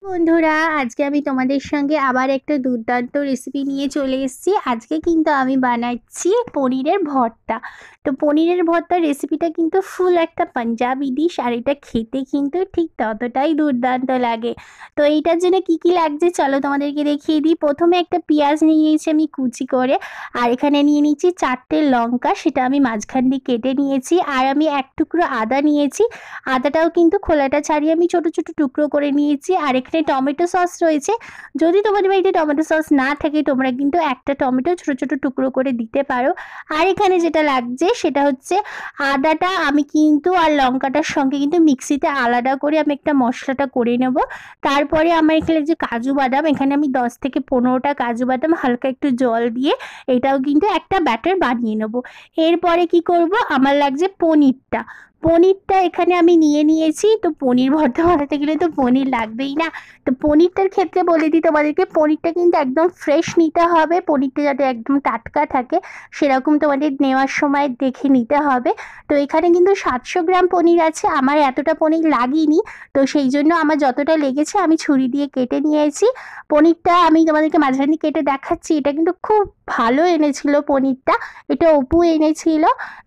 বন্ধুরা, আজকে আমি তোমাদের সঙ্গে আবার একটা দুর্দান্ত রেসিপি নিয়ে চলে এসেছি। আজকে কিন্তু আমি বানাচ্ছি পনিরের ভর্তা। তো পনিরের ভর্তার রেসিপিটা কিন্তু ফুল একটা পাঞ্জাবি ডিশ, আর এটা খেতে কিন্তু ঠিক ততটাই দুর্দান্ত লাগে। তো এইটার জন্য কি কি লাগছে চলো তোমাদেরকে দেখিয়ে দিই। প্রথমে একটা পেঁয়াজ নিয়ে নিয়েছি আমি কুচি করে, আর এখানে নিয়ে নিচ্ছি 4টে লঙ্কা, সেটা আমি মাঝখান দিয়ে কেটে নিয়েছি। আর আমি এক টুকরো আদা নিয়েছি, আদাটাও কিন্তু খোলাটা ছাড়িয়ে আমি ছোট ছোট টুকরো করে নিয়েছি। আর এখানে টমেটো সস রয়েছে, যদি তোমাদের বাড়িতে টমেটো সস না থাকে তোমরা কিন্তু একটা টমেটো ছোট ছোট টুকরো করে দিতে পারো। আর এখানে যেটা লাগছে সেটা হচ্ছে আদাটা আমি কিন্তু আর লঙ্কাটার সঙ্গে কিন্তু মিক্সিতে আলাদা করে আমি একটা মশলাটা করে নেব। তারপরে আমার এখানে যে কাজু বাদাম, এখানে আমি 10 থেকে 15টা কাজু বাদাম হালকা একটু জল দিয়ে এটাও কিন্তু একটা ব্যাটার বানিয়ে নেব। এরপরে কি করব, আমার লাগছে পনিরটা এখানে আমি নিয়ে নিয়েছি। তো পনির ভর্তা বানাতে গেলে তো পনির লাগবেই না। তো পনিরটার ক্ষেত্রে বলে দিই তোমাদেরকে, পনিরটা কিন্তু একদম ফ্রেশ নিতে হবে, পনিরটা যাতে একদম টাটকা থাকে সেরকম তোমাদের নেওয়ার সময় দেখে নিতে হবে। তো এখানে কিন্তু 700 গ্রাম পনির আছে, আমার এতটা পনির লাগেনি। তো সেই জন্য আমার যতটা লেগেছে আমি ছুরি দিয়ে কেটে নিয়েছি। পনিরটা আমি তোমাদেরকে মাঝখানে কেটে দেখাচ্ছি, এটা কিন্তু খুব ভালো এনেছিল পনিরটা, এটা অপু এনেছিল।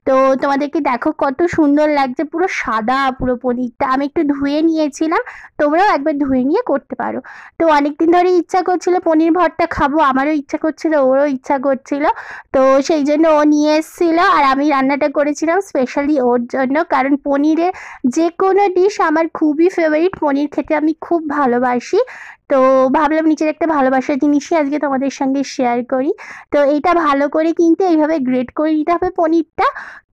তো তোমাদেরকে দেখো কত সুন্দর লাগছে, পুরো সাদা পুরো পনিরটা। আমি একটু ধুয়ে নিয়েছিলাম, তোমরাও একবার ধুয়ে নিয়ে করতে পারো। তো অনেকদিন ধরে ইচ্ছা করছিল পনির ভর্তা খাবো, আমারও ইচ্ছা করছিল, ওরও ইচ্ছা করছিল। তো সেই জন্য ও নিয়ে এসেছিল, আর আমি রান্নাটা করেছিলাম স্পেশালি ওর জন্য, কারণ পনিরের যে কোনো ডিশ আমার খুবই ফেভারিট, পনির খেতে আমি খুব ভালোবাসি। তো ভাবলাম নিজের একটা ভালোবাসার জিনিসই আজকে তোমাদের সঙ্গে শেয়ার করি। তো এটা ভালো করে কিন্তু এইভাবে গ্রেট করে নিতে হবে পনিরটা।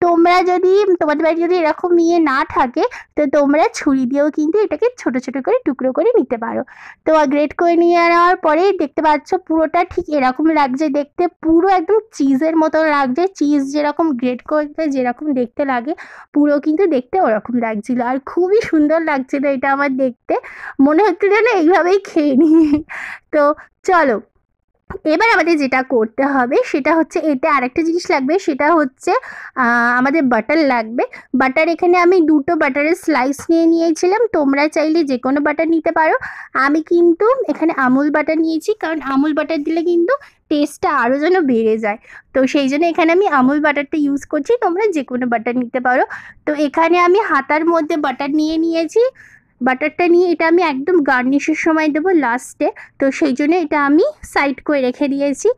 তোমরা যদি তোমাদের বাড়ি যদি এরকম নিয়ে না থাকে তো তোমরা ছুরি দিয়েও কিন্তু এটাকে ছোট ছোট করে টুকরো করে নিতে পারো। তো গ্রেট করে নিয়ে নেওয়ার পরেই দেখতে পাচ্ছ পুরোটা ঠিক এরকম লাগছে দেখতে, পুরো একদম চিজের মতো লাগছে, চিজ যেরকম গ্রেট করতে যেরকম দেখতে লাগে পুরো কিন্তু দেখতে ওরকম লাগছিল, আর খুবই সুন্দর লাগছিল এটা আমার দেখতে। মনে হচ্ছিল যেন এইভাবেই খেয়ে নিই। তো চলো, এবার আমাদের যেটা করতে হবে সেটা হচ্ছে, এতে আরেকটা জিনিস লাগবে, সেটা হচ্ছে আমাদের বাটার লাগবে। বাটার এখানে আমি 2টো বাটারের স্লাইস নিয়ে নিয়েছিলাম, তোমরা চাইলে যে কোনো বাটার নিতে পারো। আমি কিন্তু এখানে আমুল বাটার নিয়েছি, কারণ আমুল বাটার দিলে কিন্তু টেস্টটা আরও যেন বেড়ে যায়। তো সেই জন্য এখানে আমি আমুল বাটারটা ইউজ করছি, তোমরা যে কোনো বাটার নিতে পারো। তো এখানে আমি হাতার মধ্যে বাটার নিয়ে নিয়েছি। বাটারটা নিয়ে এটা আমি একদম গার্নিশের সময় দেবো লাস্টে, তো সেই জন্য এটা আমি সাইড করে রেখে দিয়েছি।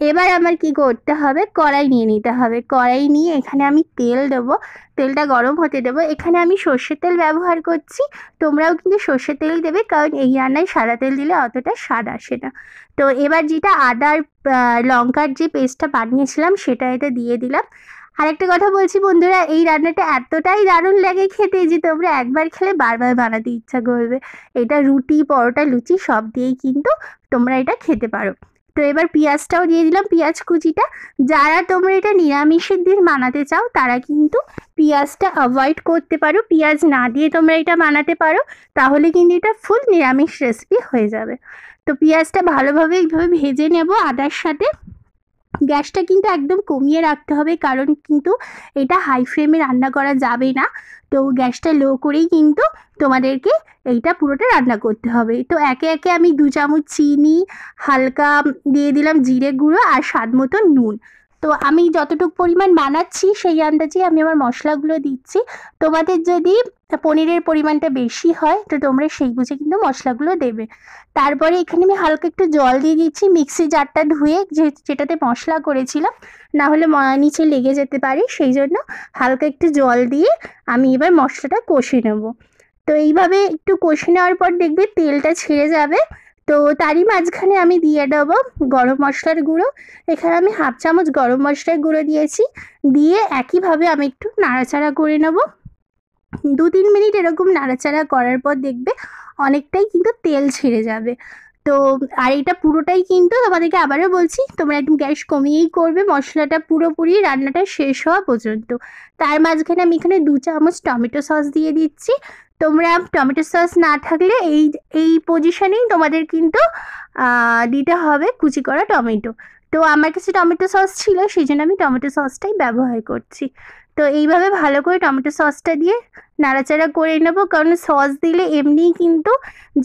এবার আমার কি করতে হবে, কড়াই নিয়ে নিতে হবে। কড়াই নিয়ে এখানে আমি তেল দেবো, তেলটা গরম হতে দেবো। এখানে আমি সর্ষের তেল ব্যবহার করছি, তোমরাও কিন্তু সর্ষের তেলই দেবে, কারণ এই রান্নায় সাদা তেল দিলে অতটা স্বাদ আসে না। তো এবার যেটা আদার লঙ্কার যে পেস্টটা বানিয়েছিলাম সেটা এটা দিয়ে দিলাম। আরেকটা কথা বলছি বন্ধুরা, এই রান্নাটা এতটাই দারুণ লাগে খেতে যে তোমরা একবার খেলে বারবার বানাতে ইচ্ছা করবে। এটা রুটি, পরোটা, লুচি সব দিয়েই কিন্তু তোমরা এটা খেতে পারো। তো এবার পেঁয়াজটাও দিয়ে দিলাম, পেঁয়াজ কুচিটা। যারা তোমরা এটা নিরামিষের দিন বানাতে চাও তারা কিন্তু পেঁয়াজটা অ্যাভয়েড করতে পারো, পেঁয়াজ না দিয়ে তোমরা এটা বানাতে পারো, তাহলে কিন্তু এটা ফুল নিরামিষ রেসিপি হয়ে যাবে। তো পেঁয়াজটা ভালোভাবে এইভাবে ভেজে নেব আদার সাথে। গ্যাসটা কিন্তু একদম কমিয়ে রাখতে হবে, কারণ কিন্তু এটা হাই ফ্লেমে রান্না করা যাবে না। তো গ্যাসটা লো করেই কিন্তু তোমাদেরকে এইটা পুরোটা রান্না করতে হবে। তো একে একে আমি 2 চামচ চিনি, হালকা দিয়ে দিলাম জিরে গুঁড়ো, আর স্বাদ মতো নুন। তো আমি যতটুকু পরিমাণ বানাচ্ছি সেই আন্দাজে আমি আমার মশলাগুলো দিচ্ছি। তোমাদের যদি পনিরের পরিমাণটা বেশি হয় তো তোমরা সেই বুঝে কিন্তু মশলাগুলো দেবে। তারপরে এখানে আমি হালকা একটু জল দিয়ে দিচ্ছি, মিক্সি জারটা ধুয়ে যেটাতে মশলা করেছিলাম, না হলে নিচে লেগে যেতে পারে, সেই জন্য হালকা একটু জল দিয়ে আমি এবার মশলাটা কষে নেব। তো এইভাবে একটু কষে নেওয়ার পর দেখবে তেলটা ছেড়ে যাবে। তো তারই মাঝখানে আমি দিয়ে দেবো গরম মশলার গুঁড়ো। এখানে আমি 1/2 চামচ গরম মশলার গুঁড়ো দিয়েছি, দিয়ে একইভাবে আমি একটু নাড়াচাড়া করে নেব। 2-3 মিনিট এরকম নাড়াচাড়া করার পর দেখবে অনেকটাই কিন্তু তেল ছেড়ে যাবে। তো আর এটা পুরোটাই কিন্তু তোমাদেরকে আবারও বলছি, তোমরা একদম গ্যাস কমিয়েই করবে মশলাটা পুরোপুরি রান্নাটা শেষ হওয়া পর্যন্ত। তার মাঝখানে আমি এখানে 2 চামচ টমেটো সস দিয়ে দিচ্ছি। তোমরা টমেটো সস না থাকলে এই এই পজিশনেই তোমাদের কিন্তু দিতে হবে কুচি করা টমেটো। তো আমার কাছে টমেটো সস ছিল, সেই জন্য আমি টমেটো সসটাই ব্যবহার করছি। তো এইভাবে ভালো করে টমেটো সসটা দিয়ে নাড়াচাড়া করে নেব, কারণ সস দিলে এমনিই কিন্তু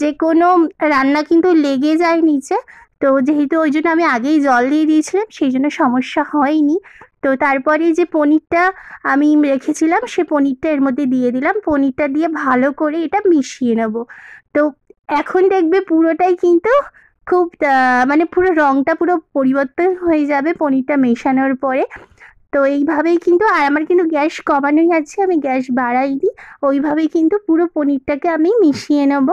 যে কোনো রান্না কিন্তু লেগে যায় নিচে। তো যেহেতু ওই জন্য আমি আগেই জল দিয়ে দিয়েছিলাম, সেই জন্য সমস্যা হয়নি। তো তারপরে যে পনিরটা আমি রেখেছিলাম সে পনিরটা এর মধ্যে দিয়ে দিলাম, পনিরটা দিয়ে ভালো করে এটা মিশিয়ে নেব। তো এখন দেখবে পুরোটাই কিন্তু খুব মানে পুরো রঙটা পুরো পরিবর্তন হয়ে যাবে পনিরটা মেশানোর পরে। তো এইভাবেই কিন্তু, আর আমার কিন্তু গ্যাস কমানোই আছে, আমি গ্যাস বাড়াইনি, ওইভাবেই কিন্তু পুরো পনিরটাকে আমি মিশিয়ে নেব।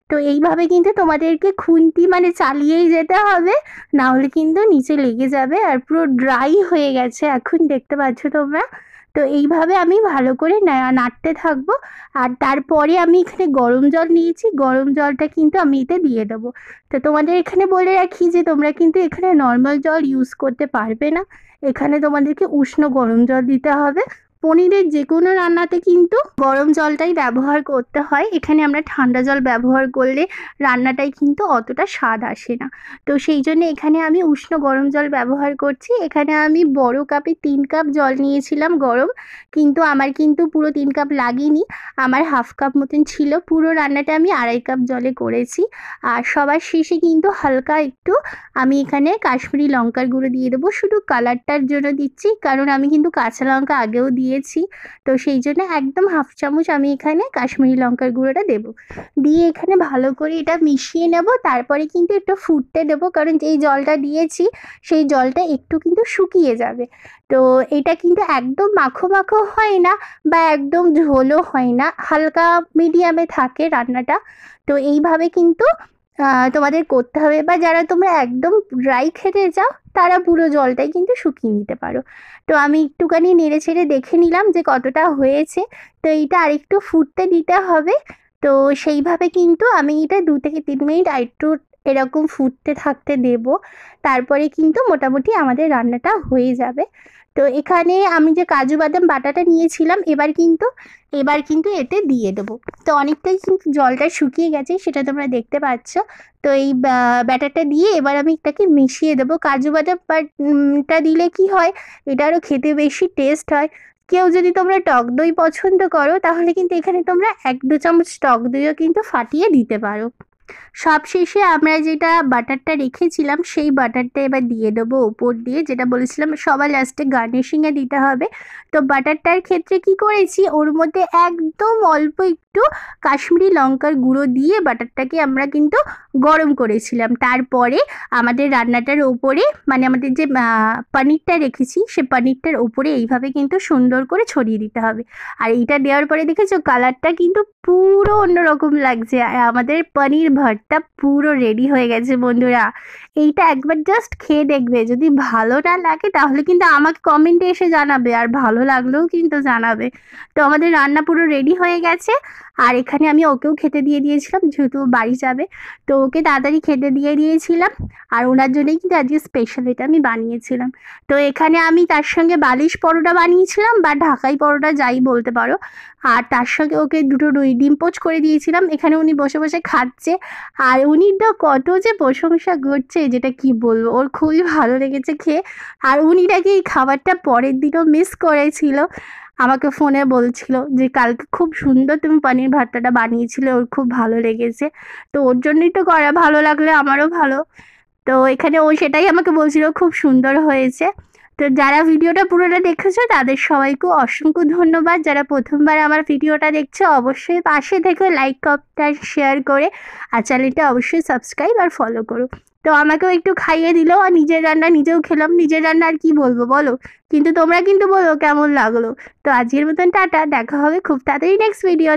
তো এইভাবে কিন্তু তোমাদেরকে খুন্তি মানে চালিয়েই যেতে হবে, না হলে কিন্তু নিচে লেগে যাবে। আর পুরো ড্রাই হয়ে গেছে এখন দেখতে পাচ্ছ তোমরা। তো এইভাবে আমি ভালো করে নাড়তে থাকবো। আর তারপরে আমি এখানে গরম জল নিয়েছি, গরম জলটা কিন্তু আমি এতে দিয়ে দেবো। তো তোমাদের এখানে বলে রাখি যে তোমরা কিন্তু এখানে নর্মাল জল ইউজ করতে পারবে না, এখানে তোমাদেরকে উষ্ণ গরম জল দিতে হবে। পনিরের যে কোনো রান্নাতে কিন্তু গরম জলটাই ব্যবহার করতে হয়, এখানে আমরা ঠান্ডা জল ব্যবহার করলে রান্নাটাই কিন্তু অতটা স্বাদ আসে না। তো সেই জন্য এখানে আমি উষ্ণ গরম জল ব্যবহার করছি। এখানে আমি বড় কাপে 3 কাপ জল নিয়েছিলাম গরম, কিন্তু আমার কিন্তু পুরো 3 কাপ লাগেনি, আমার হাফ কাপ মতন ছিল। পুরো রান্নাটা আমি 2.5 কাপ জলে করেছি। আর সবার শেষে কিন্তু হালকা একটু আমি এখানে কাশ্মীরি লঙ্কার গুঁড়ো দিয়ে দেবো, শুধু কালারটার জন্য দিচ্ছি, কারণ আমি কিন্তু কাঁচা লঙ্কা আগেও দিয়েছি। তো সেই জন্য একদম হাফ চামচ আমি এখানে কাশ্মীরি লঙ্কার গুঁড়োটা দেবো, দিয়ে এখানে ভালো করে এটা মিশিয়ে নেব। তারপরে কিন্তু একটু ফুটতে দেবো, কারণ যেই জলটা দিয়েছি সেই জলটা একটু কিন্তু শুকিয়ে যাবে। তো এটা কিন্তু একদম মাখো মাখো হয় না বা একদম ঝোলও হয় না, হালকা মিডিয়ামে থাকে রান্নাটা। তো এইভাবে কিন্তু তোমাদের করতে হবে, বা যারা তোমরা একদম ড্রাই খেতে চাও তারা পুরো জলটাই কিন্তু শুকিয়ে নিতে পারো। তো আমি একটুখানি নেড়ে ছেড়ে দেখে নিলাম যে কতটা হয়েছে। তো এইটা আরেকটু ফুটতে দিতে হবে। তো সেইভাবে কিন্তু আমি এটা 2 থেকে 3 মিনিট আরেকটু এরকম ফুটতে থাকতে দেব। তারপরে কিন্তু মোটামুটি আমাদের রান্নাটা হয়ে যাবে। তো এখানে আমি যে কাজু বাদাম বাটাটা নিয়েছিলাম এবার কিন্তু এতে দিয়ে দেবো। তো অনেকটাই কিন্তু জলটা শুকিয়ে গেছে, সেটা তোমরা দেখতে পাচ্ছ। তো এই ব্যাটারটা দিয়ে এবার আমি এটাকে মিশিয়ে দেবো। কাজু বাদামটা দিলে কি হয়, এটা আরও খেতে বেশি টেস্ট হয়। কেউ যদি তোমরা টক দই পছন্দ করো তাহলে কিন্তু এখানে তোমরা 1-2 চামচ টক দইও কিন্তু ফাটিয়ে দিতে পারো। সবশেষে আমরা যেটা বাটারটা রেখেছিলাম সেই বাটারটা এবার দিয়ে দেবো উপর দিয়ে, যেটা বলেছিলাম সবার লাস্টে গার্নিশিংয়ে দিতে হবে। তো বাটারটার ক্ষেত্রে কি করেছি, ওর মধ্যে একদম অল্প একটু কাশ্মীরি লঙ্কার গুঁড়ো দিয়ে বাটারটাকে আমরা কিন্তু গরম করেছিলাম। তারপরে আমাদের রান্নাটার ওপরে মানে আমাদের যে পনিরটা রেখেছি সে পনিরটার ওপরে এইভাবে কিন্তু সুন্দর করে ছড়িয়ে দিতে হবে। আর এইটা দেওয়ার পরে দেখেছো কালারটা কিন্তু পুরো অন্যরকম লাগছে, আর আমাদের পনির ভর্তা পুরো রেডি হয়ে গেছে বন্ধুরা। এইটা একবার জাস্ট খেয়ে দেখবে, যদি ভালো না লাগে তাহলে কিন্তু আমাকে কমেন্টে এসে জানাবে, আর ভালো লাগলেও কিন্তু জানাবে। তো আমাদের রান্না পুরো রেডি হয়ে গেছে। আর এখানে আমি ওকেও খেতে দিয়ে দিয়েছিলাম, যেহেতু বাড়ি যাবে তো ওকে তাড়াতাড়ি খেতে দিয়ে দিয়েছিলাম। আর ওনার জন্যই কিন্তু আজকে স্পেশাল এটা আমি বানিয়েছিলাম। তো এখানে আমি তার সঙ্গে বালিশ পরোটা বানিয়েছিলাম বা ঢাকাই পরোটা যাই বলতে পারো, আর তার সঙ্গে ওকে দুটো ডিম পোচ করে দিয়েছিলাম। এখানে উনি বসে বসে খাচ্ছে, আর উনি তো কত যে প্রশংসা করছে যেটা কি বলবো, ওর খুবই ভালো লেগেছে খেয়ে। আর উনি নাকি এই খাবারটা পরের দিনও মিস করেছিল, আমাকে ফোনে বলছিল যে কালকে খুব সুন্দর তুমি পনির ভর্তাটা বানিয়েছিলে, ওর খুব ভালো লেগেছে। তো ওর জন্যই তো করা, ভালো লাগলে আমারও ভালো। তো এখানে ও সেটাই আমাকে বলছিল খুব সুন্দর হয়েছে। তো যারা ভিডিওটা পুরোটা দেখেছো তাদের সবাইকে অসংখ্য ধন্যবাদ। যারা প্রথমবার আমার ভিডিওটা দেখছো অবশ্যই পাশে থেকে লাইক কমেন্ট শেয়ার করে, আর চ্যানেলটা অবশ্যই সাবস্ক্রাইব আর ফলো করো। তো আমাকেও একটু খাইয়ে দিল, আর নিজের রান্না নিজেও খেলাম। নিজের রান্না আর কি বলবো বলো, কিন্তু তোমরা কিন্তু বলো কেমন লাগলো। তো আজকের মতন টাটা, দেখা হবে খুব তাড়াতাড়ি নেক্সট ভিডিও।